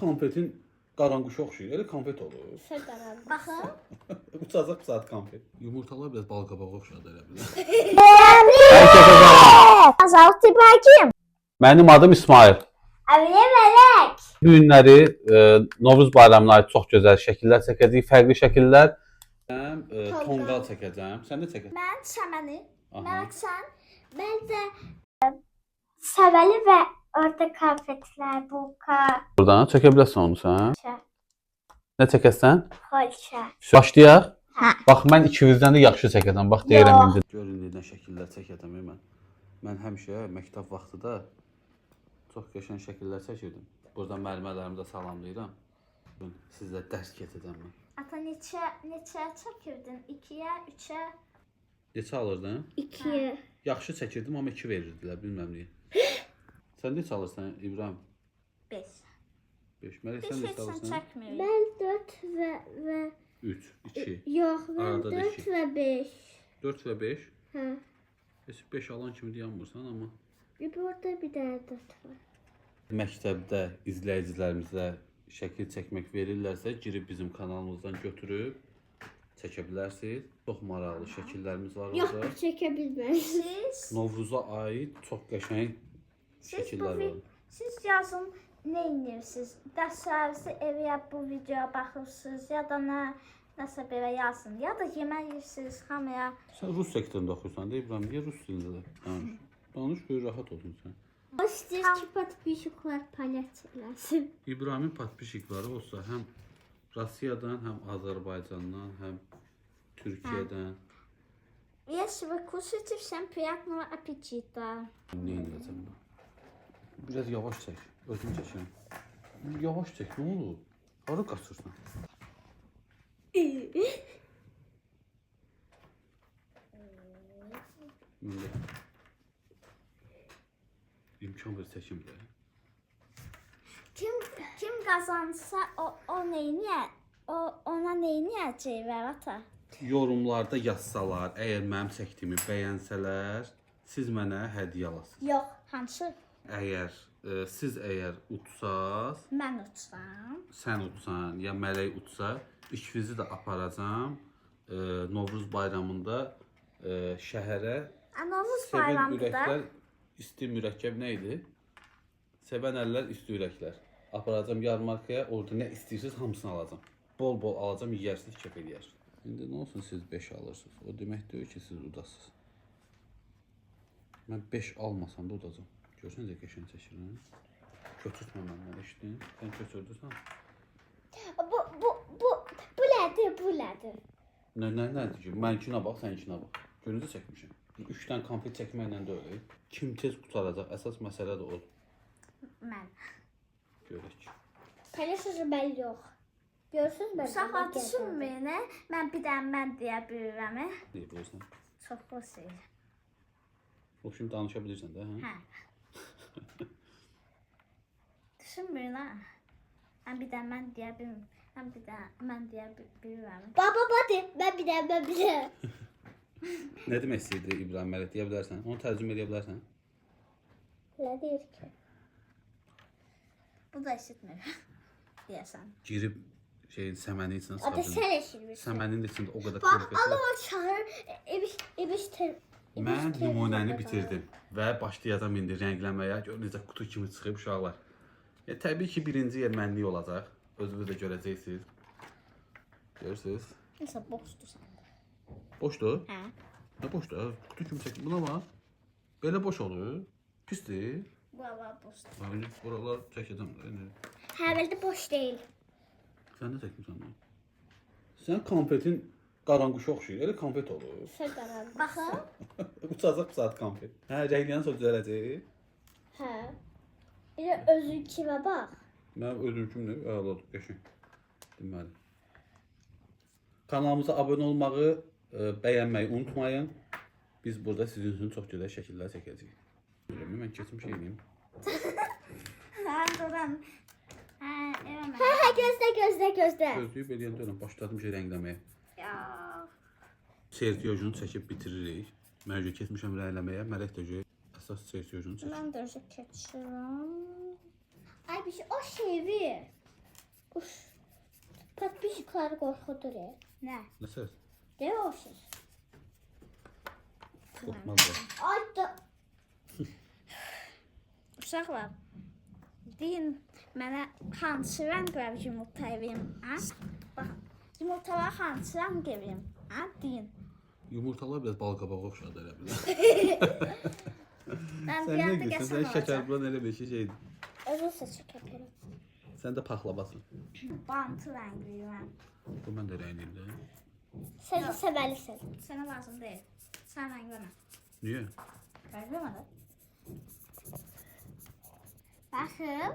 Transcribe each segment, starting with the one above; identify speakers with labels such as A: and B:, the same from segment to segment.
A: Konfetin qaranquşa oxşuyur. Elə konfet olur.
B: Şakaran. Bakın.
A: Uçacaq saat konfet. Yumurtalar biraz bal qabağı oxşadı elə bilir.
B: Azalt İbrahim.
C: Mənim adım İsmail.
B: Abiye Melek.
C: Bu günləri Novruz bayramına aid çox gözəl şəkillər çəkəcəyik, fərqli şəkillər.
A: Tonqal çəkəcəm. Sən də çəkə.
B: Ben Çəməni.
A: Aha.
B: Melek sen. Ben de Səvəli və orada konfetlər, bulka,
C: Buradan çəkə bilərsən onu sən. Nə çəkəsən?
B: xolça.
C: Başlayaq.
B: Hə.
C: Bax mən ikinizdən də yaxşı çəkəcəm. Bax deyirəm indi.
A: Görün necə şəkillər çəkəcəm mən. Mən həmişə məktəb vaxtıda çox qəşəng şəkillər çəkirdim. Buradan müəllimələrimə də salamlayıram. Bugün sizlə dərs keçəcəm mən.
B: Ata neçə çəkirdin? 2-yə, 3-ə?
A: Neçə alırdın?
B: 2-yə.
A: Yaxşı çəkirdim, amma 2 verirdilər, bilməm niyə. Sən neçə alırsan İbrahim?
B: 5.
A: 5. Mələk sən neçə alırsan?
B: çəkmirik. Mən 4 və
A: 3, 2.
B: yox, mən
A: Arada da
B: 4
A: iki.
B: və 5.
A: 4 və 5.
B: Hə.
A: Heç 5 alan kimi dayanmırsan, amma
B: Burada bir dənə 4 var.
A: məktəbdə izləyicilərimizə şəkil çəkmək verirlərsə, girib bizim kanalımızdan götürüb çəkə bilərsiniz. Çox maraqlı şəkillərimiz var
B: Yox,
A: orada.
B: çəkə bilməzsiniz.
A: Novruza aid çox qəşəng şəkillər var.
B: Siz yazın nə edirsiniz? Dərslərinizi evə bu videoya baxırsınız ya da nəsə belə yazın. Ya da yemək yeyirsiniz hamıya.
A: Sən rus sektorunda oxuyursan da İbrahim, niyə rus dilində danış? Danış gör rahat olsun sən.
B: O istəyir ki, podpişiklər palət eləsin.
A: İbrahimin patpişikləri olsa həm Rusiyadan, həm Azərbaycandan, həm Türkiyədən.
B: Если вы кушаете, всем приятного аппетита.
A: Nə edəcəm ben? Biraz yavaş çək, özüm çəkirəm. Yavaş çək, nə olur? Hara qaçırsan? İmkan ver çəkim də.
B: Kim kazansa o neyini ona neyini var ata?
A: Yorumlarda yazsalar, əgər mənim çəkdiyimi bəyənsələr, siz mənə hədiyyə alasınız.
B: Yox, hansı?
A: Siz əgər utsaz,
B: Mən uçsam.
A: sən utsan ya Mələk utsa, ikinizi də aparacam Novruz bayramında şəhərə.
B: Novuz
A: Sevən
B: bayramında
A: ürəklər isti mürəkkəb nə idi? Sevən əllər isti ürəklər. Aparacam yarmarkaya, orada nə istəyirsiniz hamısını alacam. Bol-bol alacam, yeyərsiniz, kef eləyərsiniz. İndi nə olsun siz 5 alırsınız? O demək deyil ki, siz udasınız. Mən 5 almasam da udacam. Görsən necə qəşəng çəkirəm? Götürtmə məndən, eşitdin? Sən götürdürsən?
B: bu nədir?
A: Nədir ki? Mənkinə bax, sənkinə bax. Görüncə çəkmişəm. 3 dənə konfet çəkməklə də öyle. Kim tez qutaracaq? Əsas məsələ də odur.
B: Mən.
A: Görək.
B: Paylaşıcı mən yox. Görürsünüz mən. Uşaqlar düşünməyin, mən bir dənə mən deyə bilirəm.
A: Deyə bilirsən.
B: Çox boş şey.
A: O şimdi danışa bilirsən də, hə?
B: Hə. Düşünməyin ha. Mən bir dənə mən deyə bilmirəm. Mən bir dənə mən deyə bilirəm. Baba, mən bir dənə.
A: Nə demək istəyirdi İbrahim Mələk deyə bilərsən? Onu tərcümə edə bilərsən?
B: Nə deyir ki? Bu da eşitmir. Deyəsən.
A: Girib səmənin içinə
B: O da
A: saldı.
B: sən eşitmirsən.
A: Səmənin içində o qədər
B: Bax,
A: konfet var.
B: o çağır. İbiştir.
A: Mən nümunəni bitirdim və başlayacağam indi rəngləməyə. Gör necə qutu kimi çıxıb uşaqlar. Təbii ki, birinci yer mənlik olacaq. Özünüz də görəcəksiniz. Görürsünüz?
B: Nəsə boşdur səndə.
A: Boşdur?
B: Hə.
A: Nə boşdur? Qutu kimi çəkdim. Buna bax. Belə boş olur. Pisdir.
B: Baba boşdur.
A: Mən buralar çəkəcəm.
B: Hə, belə boş deyil.
A: Sən nə çəkmisən bunu? Sən konfetin qaranquşa oxşuyur. Elə konfet olur.
B: Şakaran. Baxın.
A: Uçacaq saat konfet. Hə, rəngləyən sonra düzələcək.
B: Hə. Bir də özün kimə bax.
A: Mənim özürküm nə? Əladır, qəşəng. Deməli. Kanalımıza abunə olmağı, bəyənməyi unutmayın. Biz burada sizin üçün çox gözəl şəkillər çəkəcəyik. Mən keçmiş eləyim.
B: Hə, duram. Hə, gözlə.
A: Gözləyib eləyəndə öləm. Başladım ki, rəngləməyə.
B: Ya.
A: Sertiyojunu çəkib bitiririk. Mən öncə keçmişəm rəngləməyə. Mələk də görək. Əsas sertiyojunu çəkib.
B: Mən də keçirəm. Ay bir şey, o şeyi ver.
D: uşaqları qorxudur.
B: Nə?
A: Nə söz?
D: Deyə o söz.
A: Qorxmazlar.
D: Ay da
B: Uşaqlar, deyin mənə hansı rəng var yumurta evim? Ha? Bax, yumurtalar hansı rəng evim? Ha? Deyin.
A: Yumurtalar biraz bal qabağa oxşadı elə bilər.
B: Mən
A: Sən
B: bir
A: nə
B: anda
A: gülsən?
B: qəsəm
A: Sən şəkər
B: olacaq.
A: bulan elə bir şeydir.
D: özü seçə kəpərəm.
A: Sən də paxlabasın.
B: Bantı rəngliyim.
A: Bu mən də rənglimdə.
D: Sən də sevəlisən.
B: Sənə lazım deyil. Sən rənglənə.
A: Niyə?
B: Rənglənə də.
D: Baxın.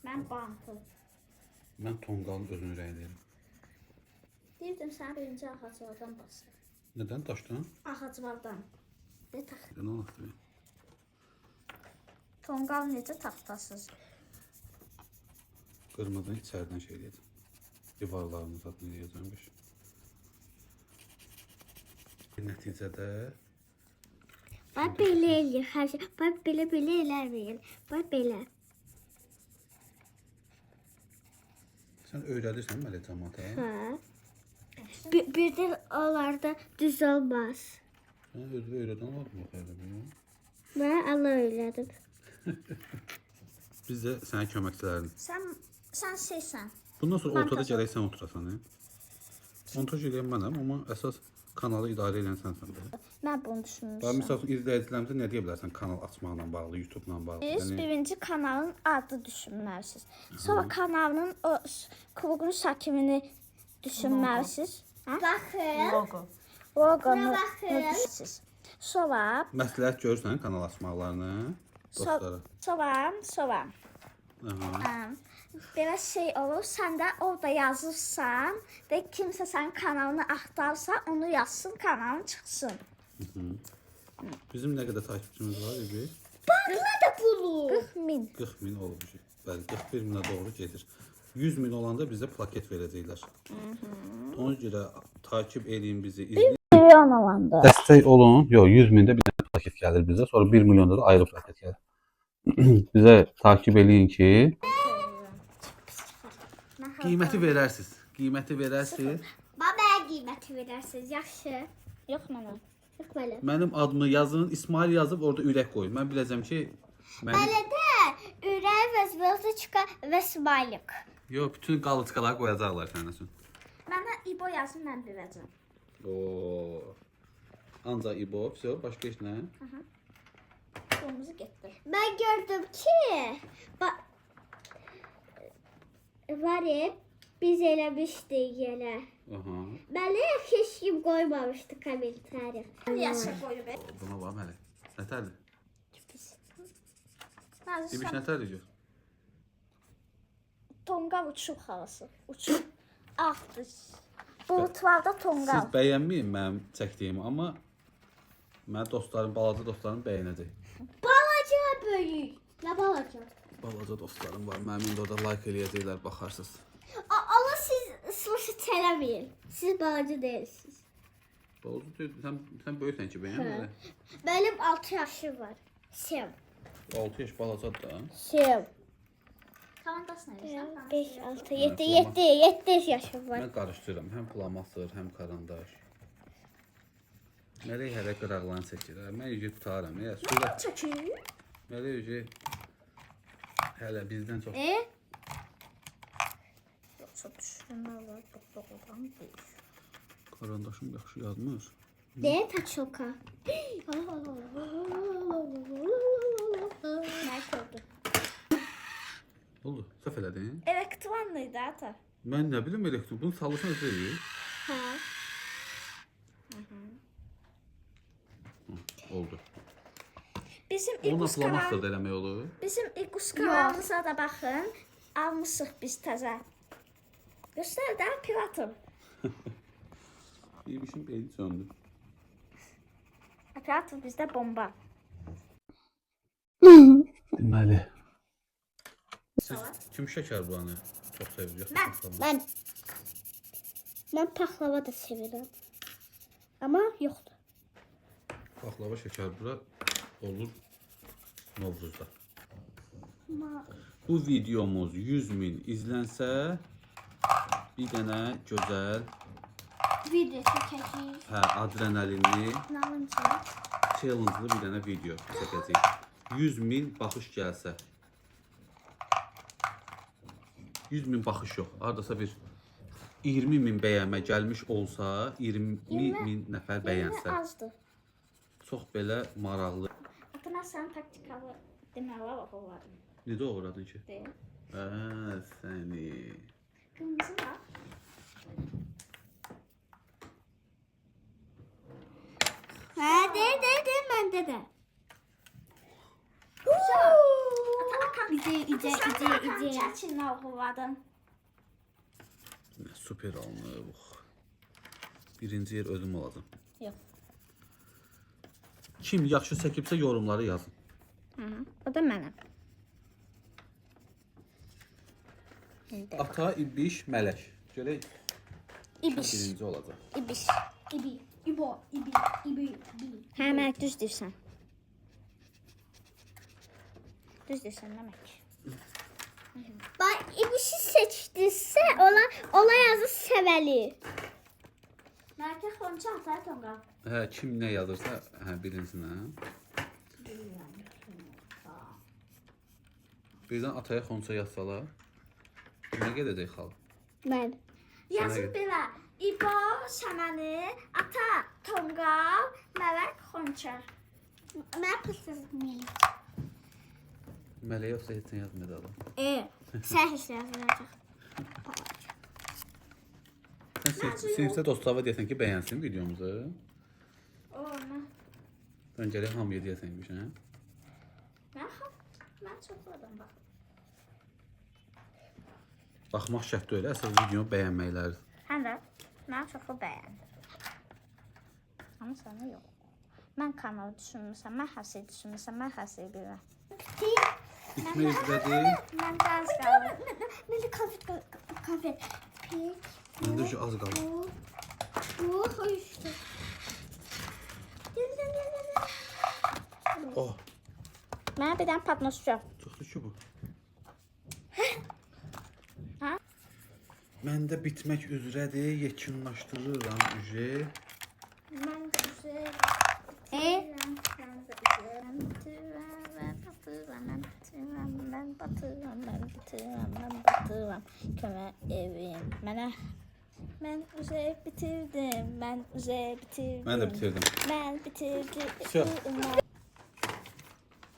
B: Mən bantı.
A: Mən tonqalın özünü rəngləyirəm.
B: Deyirdim sənə birinci ağaclardan basır.
A: Nədən daşdan?
B: Ağaclardan. Bir tax.
A: Nə oldu?
B: Tonqal necə taxtasız?
A: Qırmızını içərdən şey dedim. Divarlarını zadını deyəcəmiş. Nəticədə
D: Bax belə eləyir hər şey. Bax belə eləmir. Bax belə.
A: sən öyrədirsən mələ cəmaata.
D: Hə. Birdən onlarda düz olmaz.
A: Sən özünə öyrədən var mı xəyirəm?
D: Mən Allah öyrədim.
A: Biz də sənə köməkçilərin.
B: Sən şeysən.
A: Bundan sonra ortada
B: Fantaziya.
A: gərək sən oturasan. Montaj edən mənəm, amma əsas kanalı idarə edən sənsən də.
B: Mən bunu
A: Bax,
B: düşünmüşəm.
A: misal üçün izləyicilərimizə nə deyə bilərsən kanal açmaqla bağlı, YouTube-la bağlı?
B: Siz birinci kanalın adı düşünməlisiniz. Sonra kanalın o kluqun şəklini düşünməlisiniz. Hə?
D: Baxın.
B: Logo. Loqonu
D: baxın.
B: düşünürsünüz. Sonra
A: Məsləhət görürsən kanal açmaqlarını dostlara.
B: sonra
A: Aha.
B: belə şey olur, sən də orada yazırsan və kimsə sənin kanalını axtarsa, onu yazsın, kanalın çıxsın.
A: Bizim nə qədər takipçimiz var idi?
D: Burada pulu.
B: 40.000.
A: 40 min olub. Bəli, 41 minə doğru gedir. 100 min olanda bizə plaket verəcəklər. Ona görə takip edin bizi, izləyin.
B: Milyon olanda.
C: Dəstək olun. Yox, 100 mində bir dənə plaket gəlir bizə. Sonra 1 milyonda da ayrı plaket gəlir. Bizə takip eləyin ki,
A: Qiyməti verərsiniz. Qiyməti verərsiniz.
D: Babaya qiyməti verərsiniz. Yaxşı.
B: Yox mənə.
D: Yox belə.
A: Mənim adımı yazın, İsmail yazıb orada ürək qoyun. Mən biləcəm ki, mənim
D: Belə də ürək və zvezdoçka və smaylik.
A: yox, bütün qalıcqaları qoyacaqlar sənin üçün.
B: Mənə İbo yazın, mən biləcəm.
A: Oo. Ancaq İbo, vəsə başqa heç nə.
B: Qolumuzu getdi.
D: Mən gördüm ki, var ya, biz eləmişdik yenə.
A: Aha.
D: Mənə heç kim qoymamışdı kommentariya.
B: Yaşa qoyub.
A: Buna bax hələ. Nətərdir?
B: Nazlı
A: Demiş
B: sən
A: nətərdir?
B: tonqal uçub xalası. Uçub. Axdı. Bulutlarda
A: Siz
B: tonqal.
A: bəyənməyin mənim çəkdiyimi, amma mənim dostlarım, balaca dostlarım bəyənəcək.
D: Balaca böyük. Nə balaca?
A: Balaca dostlarım var. Mənim indi orada like eləyəcəklər, baxarsınız.
D: Amma siz soşu çələməyin. Siz balaca deyilsiniz.
A: Balaca deyil, sən böyüksən ki, bəyən.
D: Mənim 6 yaşım var. Sev.
A: 6 yaş balacadır da.
D: Sev.
B: Komandasını verirsən.
D: 5, 6, 7 yaşım var.
A: Mən qarışdırıram. Həm plamaster, həm karandaş. Mələk hələ qıraqlarını çəkir. Mən yüzü qutaram. Ya, sürət.
B: Çəkir.
A: Mələk yüzü hələ bizdən çox.
B: Yoxsa düşünmək var. Doğrudan deyil.
A: Karandaşım yaxşı yazmır.
D: Deyə taçoka.
B: Nə gördün?
A: Oldu. Səhv elədin.
B: Elektronluydu ata.
A: Mən nə bilim elektron. Bunu salırsan özü.
D: Hə.
A: Oldu.
B: Bizim
A: Onunla
B: İqus
A: plamaster
B: kanal,
A: da eləmək olur.
B: bizim İqus kanalımıza da baxın. Almışıq biz təzə. Göstər də piratım.
A: İymişim beyni söndü.
B: Piratım bizdə bomba.
C: deməli,
A: Siz kim şəkər bulanı çox sevirsiniz?
D: Mən paxlava da sevirəm. Amma yoxdur.
A: Paxlava şəkər bura olur Novruzda. Bu videomuz 100.000 izlənsə bir dənə gözəl,
D: Video çəkəcəyik.
A: adrenalinli,
D: Nalınca.
A: challenge'lı bir dənə video çəkəcəyik. 100.000 baxış gəlsə. 100.000 baxış yox. Hardasa bir 20.000 bəyənmə gəlmiş olsa, 20.000 nəfər bəyənsə.
B: Azdır.
A: Çox belə maraqlı.
B: Ata mən sənin taktikalı deməli oxularım.
A: Necə uğradın ki?
B: Deyil.
A: Səni.
B: Qırmızı var.
D: De, məndə də. İcə.
B: Çəçinlə oxuladın.
A: Super alınıb. Birinci yer özüm olacam.
B: Yox.
A: Kim yaxşı çəkibsə yorumları yazın.
B: O da mənəm.
A: Ata, İbiş, Mələk. Görək
B: İbiş.
A: birinci olacaq.
B: İbiş.
D: İbo.
B: Hə, Mələk düz deyirsən. Düz deyirsən, Mələk.
D: Bax, ibişi seçdinsə, ola yazı səvəli.
B: Mələkə xonça atay tonqal.
A: Hə, kim nə yazırsa, birincinə. Birdən Ataya Xonça yazsalar, nə gedəcək xalq?
D: Mən.
B: Yazın belə. İbo, Səməni, Ata, Tonqal, Mələk, Xonça.
D: Mən pısızmayım.
A: Mələyə yoxsa heç nə yazmadı adam.
D: Sən heç nə yazılacaq.
A: Sən sinifdə dostlarına deyəsən ki, bəyənsin videomuzu.
B: O, nə?
A: Sən gələk hamıya deyəsənmiş, hə?
B: Mən çoxladım bax.
A: Baxmaq şərt deyil, əsas videonu bəyənməklərdir.
B: Həm də mən çoxu bəyəndim. Amma sənə yox. Mən kanalı düşünmüsəm, mən hər şeyi düşünmüsəm, mən hər şeyi bilməm.
A: Bitmək üzrədir.
B: Mən dərs qalır.
D: Mən də konfet. Pek.
A: Məndə şu az qalır.
D: Bu xoşdur.
A: Oh,
B: Mənə bir dənə patnos yox.
A: çoxdur ki bu.
B: Hə?
A: Məndə bitmək üzrədir, yekunlaşdırıram üje.
B: Mən güzel. Mən batıram. Kömə evim. Mən üzey bitirdim.
A: Mən də bitirdim.
B: Mən bitirdim.
A: Всё.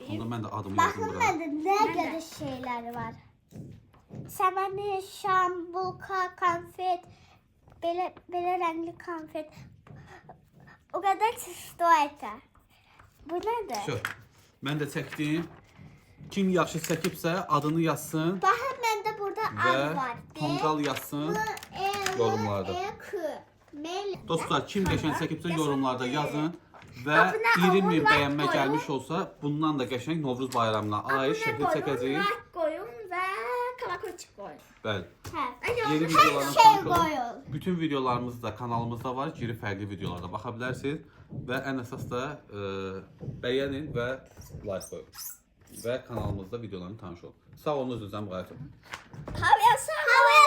A: Onda mən də adımı yazdım
D: Baxın
A: bura.
D: məndə nə qədər şeyləri var. Səvəni, şam, bulka, konfet, belə rəngli konfet. O qədər çeşitli. Bu nədir?
A: Всё. Mən də çəkdim. Kim yaxşı çəkibsə adını yazsın
D: Baxın məndə burada
A: və
D: ad var.
A: tonqal yazsın yorumlarda. Dostlar, kim qəşəng çəkibsə yorumlarda yazın və 20.000 bəyənmə gəlmiş olsa, bundan da qəşəng Novruz bayramına aid şəkil çəkəcəyik.
B: Like koyun və kalakoçik koyun.
A: Bəli.
D: Hə.
A: Yeni
D: Hər
A: videolardan
D: şey
A: tanış olun.
D: qoyul.
A: Bütün videolarımız da kanalımızda var. Geri fərqli videolarda baxa bilərsiniz və ən əsas da bəyənin və like qoyun. Və kanalımızda videolarını tanış olun. Sağ olun, özünüzdən müğayət olun.
B: Havaya sağ.
D: Havaya